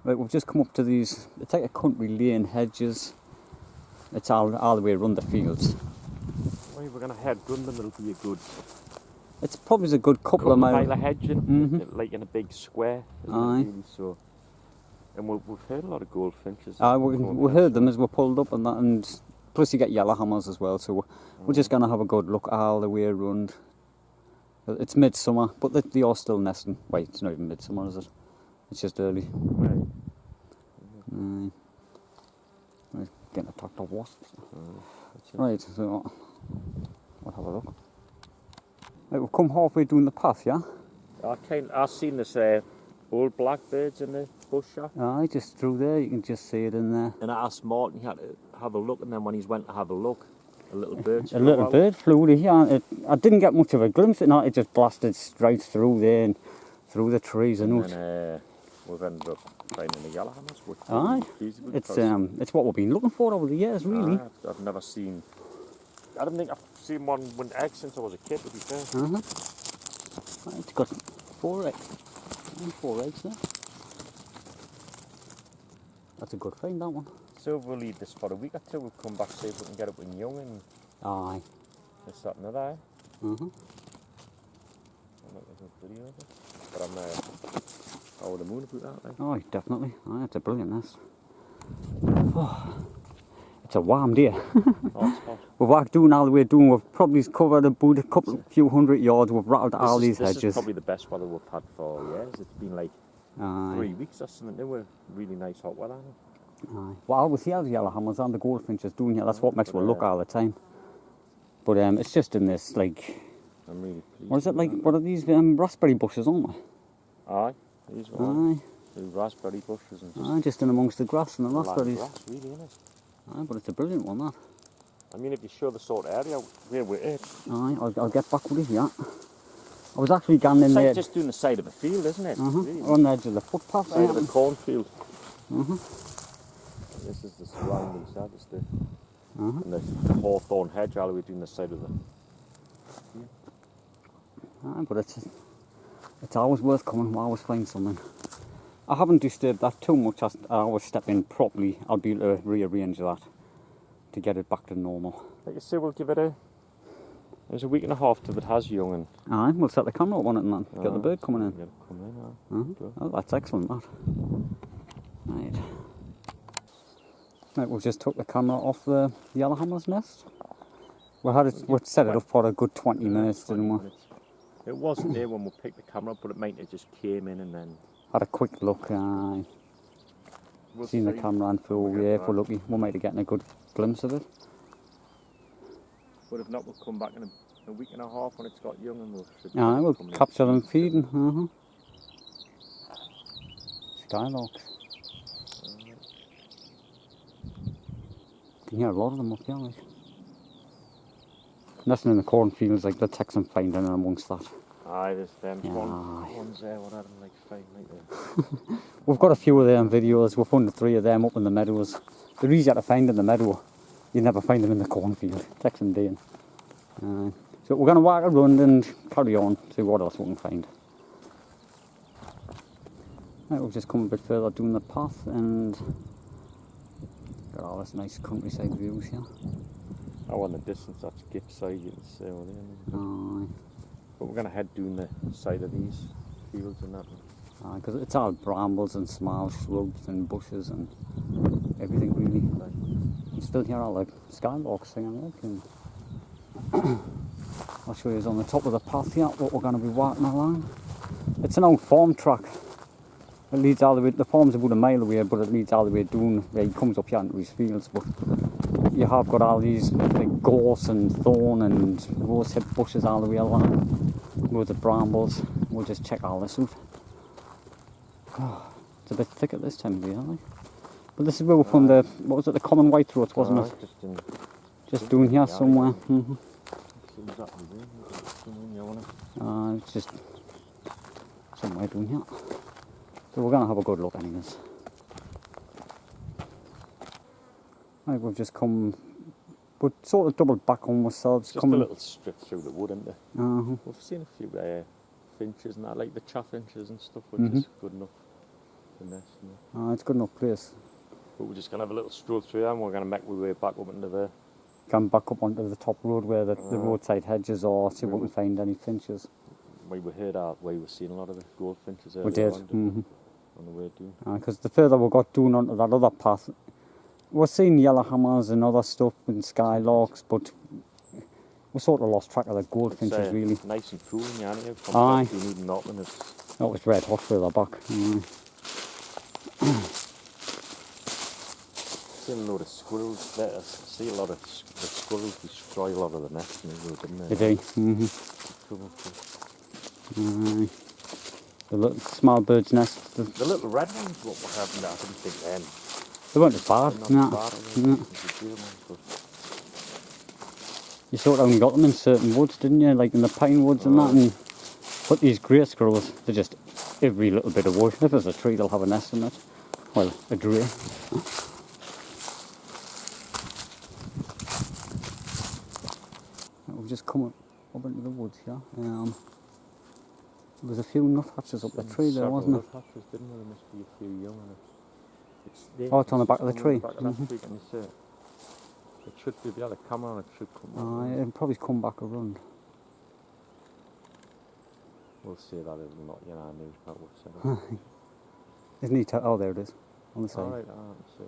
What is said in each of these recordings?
Right, we've just come up to these, it's like a country lane, hedges. It's all the way around the fields. Well, we're going to head run them, it'll be a good... It's probably a good couple of miles. of hedging, like in a big square, isn't Aye. it, really? So, and we've heard a lot of goldfinches. We heard them as we pulled up and that, and plus you get yellowhammers as well, so we're just going to have a good look all the way around. It's midsummer, but they are still nesting. Wait, it's not even midsummer, is it? It's just early. Right. Right, getting attacked by wasps. Right, so we'll have a look. Right, we've come halfway down the path, yeah? I've seen this old blackbirds in the bush shop. Aye, just through there, you can just see it in there. And I asked Martin, he had to have a look, and then when he's went to have a look, a little bird flew here. I didn't get much of a glimpse at it, it just blasted straight through there and through the trees and out. Then we've ended up finding the yellowhammers, which Aye, it's what we've been looking for over the years, really. I've never seen... I don't think I've seen one with eggs since I was a kid, to be fair. It's got 4 eggs. 4 eggs there. That's a good find, that one. So we'll leave this for a week or two. We'll come back, see if we can get it when young and... Aye. This, that and that, I'll make a good video of it. But I'm over the moon about that, Oh, definitely. Aye, it's a brilliant nest. Oh, it's a warm day. It's hot. We've walked down all the way down. We've probably covered about a few hundred yards. We've rattled all these hedges. This is probably the best weather we've had for years. It's been like 3 weeks or something. They were really nice hot weather. Aye. Well, I always see the yellowhammers and the goldfinches doing here. That's what makes me look all the time. But it's just in this, like... I'm really pleased. What is it like? What are these raspberry bushes, aren't they? Aye. These are Aye. raspberry bushes and just... Aye, just in amongst the grass and the raspberries. Grass, really, isn't it? Aye, but it's a brilliant one, that. I mean, if you show the sort of area where we're at... Aye, I'll get back with you, yeah. I was actually going in there... It's like just doing the side of a field, isn't it? Really. On the edge of the footpath. Side of a cornfield. This is the surrounding side, it's the... And the hawthorn hedge all the way down the side of the... Aye, but it's always worth coming. I always find something. I haven't disturbed that too much. I always step in properly. I'll be able to rearrange that to get it back to normal. Like I say, we'll give it there's a week and a half till it has young and... Aye, we'll set the camera up on it and then get the bird coming in. Get it coming in, Oh, that's excellent, that. Right. Right, we've just took the camera off the yellowhammer's nest. We set it up for a good 20 minutes, didn't we? It wasn't there when we picked the camera up, but it might have just came in and then... Had a quick look, aye. Seen the camera in full, yeah, if we're lucky. We might have gotten a good glimpse of it. But if not, we'll come back in a week and a half when it's got young and we'll capture them feeding. Skylarks. You can hear a lot of them up here, like. Nesting in the cornfields, like the Texan finding in amongst that. Aye, there's them ones there, what Adam likes finding like that. We've got a few of them videos. We've found 3 of them up in the meadows. They're easier to find in the meadow. You never find them in the cornfield. Texan Dane. So we're going to walk around and carry on, see what else we can find. Right, we've just come a bit further down the path and got all this nice countryside views here. Oh, in the distance, that's Gippside, you can see over there. Aye. But we're going to head down the side of these fields and that. Aye, because it's all brambles and small shrubs and bushes and everything really. You still hear all the skylarks singing, like, and I'll show you on the top of the path here what we're going to be walking along. It's an old farm track. It leads all the way, the farm's about a mile away, but it leads all the way down where he comes up here into his fields. But you have got all these like gorse and thorn and rosehip bushes all the way along with the brambles. We'll just check all this out. Oh, it's a bit thick at this time of year, like. But this is where we found the, what was it, the common whitethroat, wasn't it? Just down here somewhere. It's just somewhere down here. So we're going to have a good look anyways. Right, we've just come, we're sort of doubled back on ourselves. Just a little strip through the wood, isn't there? We've seen a few finches and that, like the chaffinches and stuff, which is good enough. the nest. It's a good enough place. But we're just going to have a little stroll through here and we're going to make our way back up into the... Come back up onto the top road where the roadside hedges are, see if we can find any finches. We were seeing a lot of the goldfinches We did. on the way down. Because the further we got down onto that other path, we're seeing yellowhammers and other stuff and skylarks, but we sort of lost track of the goldfinches really. Nice and cool in here. Aye. That was red hot further back. Seen a lot of squirrels there. See a lot of the squirrels destroy a lot of the nests, didn't they? They do. The little small bird's nest. The little red ones, what happened? I didn't think then. They weren't as bad. You sort of only got them in certain woods, didn't you? Like in the pine woods and that. And but these grey squirrels, they're just every little bit of wood. If there's a tree, they'll have a nest in it. Well, a drey. We've just come up into the woods here. There was a few nuthatches up the tree there, wasn't there? Nuthatches, didn't there? There must be a few young ones. It's on the back of the tree. It should be, if you had a camera on it, should come on. It'll probably come back around. We'll see that it's not, news about what's said. Isn't he? Oh, there it is. On the side. Alright, I can see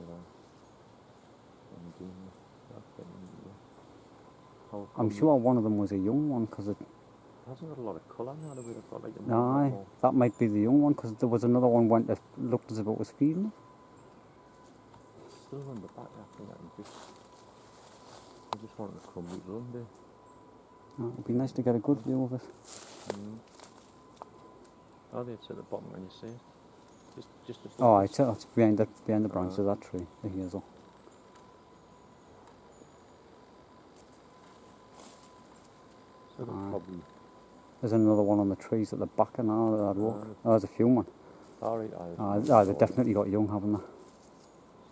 that. I'm sure one of them was a young one because it hasn't got a lot of colour now. It would have got like a aye, that might be the young one because there was another one went that looked as if it was feeding. Still on the back, I think I just wanted to come with run there. It'd be nice to get a good view of it. Oh, it's at the bottom when you see it. Just it's behind the branch of that tree, the hazel. So probably... There's another one on the trees at the back of now that I'd walk. There's a few man. Alright, they've definitely got young, haven't they?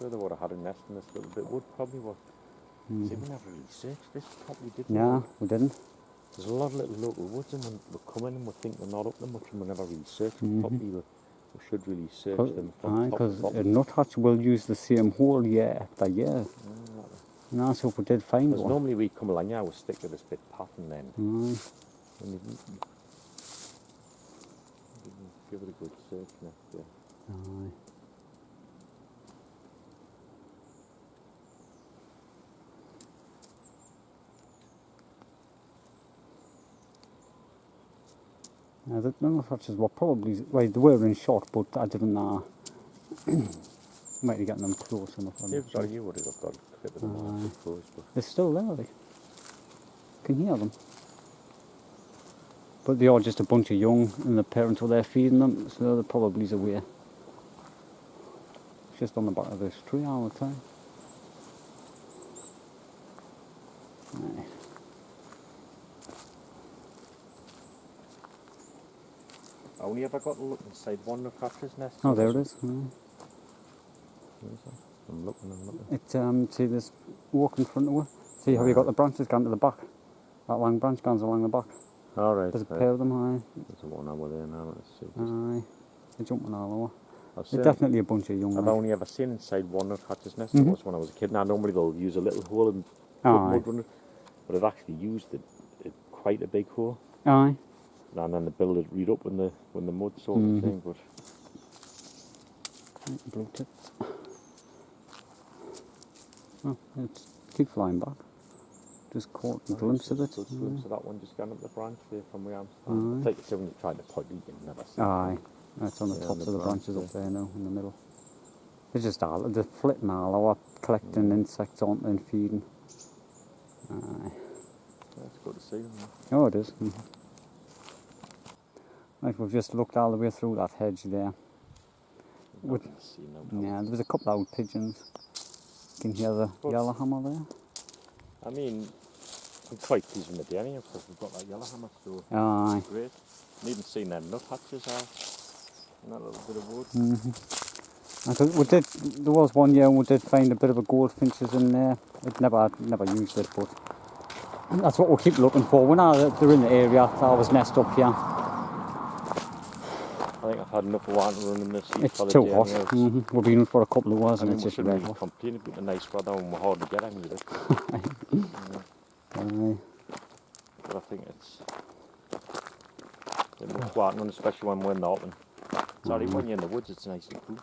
So they would have had a nest in this little bit. Would probably what? See, we never researched this properly, did we? No, we didn't. There's a lot of little local woods and when we come in and we think they're not up there much and we never research them properly. We should really search them from top to because bottom. a nuthatch will use the same hole year after year. So if we did find one. Normally we come along here, we stick to this bit path and then give it a good search next year. The nuthatches were probably, well, they were in shot, but I didn't might be getting them close enough. You would have got a clip of them, I suppose. They're still there, like. Can hear them. But they are just a bunch of young, and the parents were there feeding them, so they're probably away. It's just on the back of this tree all the time. Right. I only ever got to look inside one nuthatch's nest. Oh, there it is. I'm looking. See this walk in front of her? See how you got the branches going to the back? That long branch goes along the back. Alright. There's a pair of them, There's one over there now, let's see. They're jumping all over. They're definitely a bunch of young. I've only ever seen inside one nuthatch's nest. That was when I was a kid. Now normally they'll use a little hole and put mud on it, but I've actually used quite a big hole. Aye. And then they build it right up when the mud sort of thing. But blue tips. Oh, it's keep flying back. Just caught a glimpse of it. So that one just gone up the branch there from where I'm standing. It's like when you try to point, you can never see. Aye, that's on the tops of the branches up there now, in the middle. It's just they're flitting all over, collecting insects on and feeding. Aye. That's good to see them. Oh, it is. Right, we've just looked all the way through that hedge there. There was a couple of old pigeons. You can hear the yellowhammer there. I mean, I'm quite pleased with the area because we've got that yellowhammer, so great. And even seen them nuthatches out in that little bit of wood. There was one year we did find a bit of a goldfinches in there. I'd never used it, but that's what we'll keep looking for. When they're in the area, I always nest up here. I think I've had enough of wanting to run in this heat It's for the too day. hot. Anyhow. We've been in for a couple of hours I and mean, it's we just shouldn't red really hot. complain about the nice weather and we're hard to get any of it. But I think it's the most wanting, especially when we're in the open. Sorry, when you're in the woods, it's nice and cool.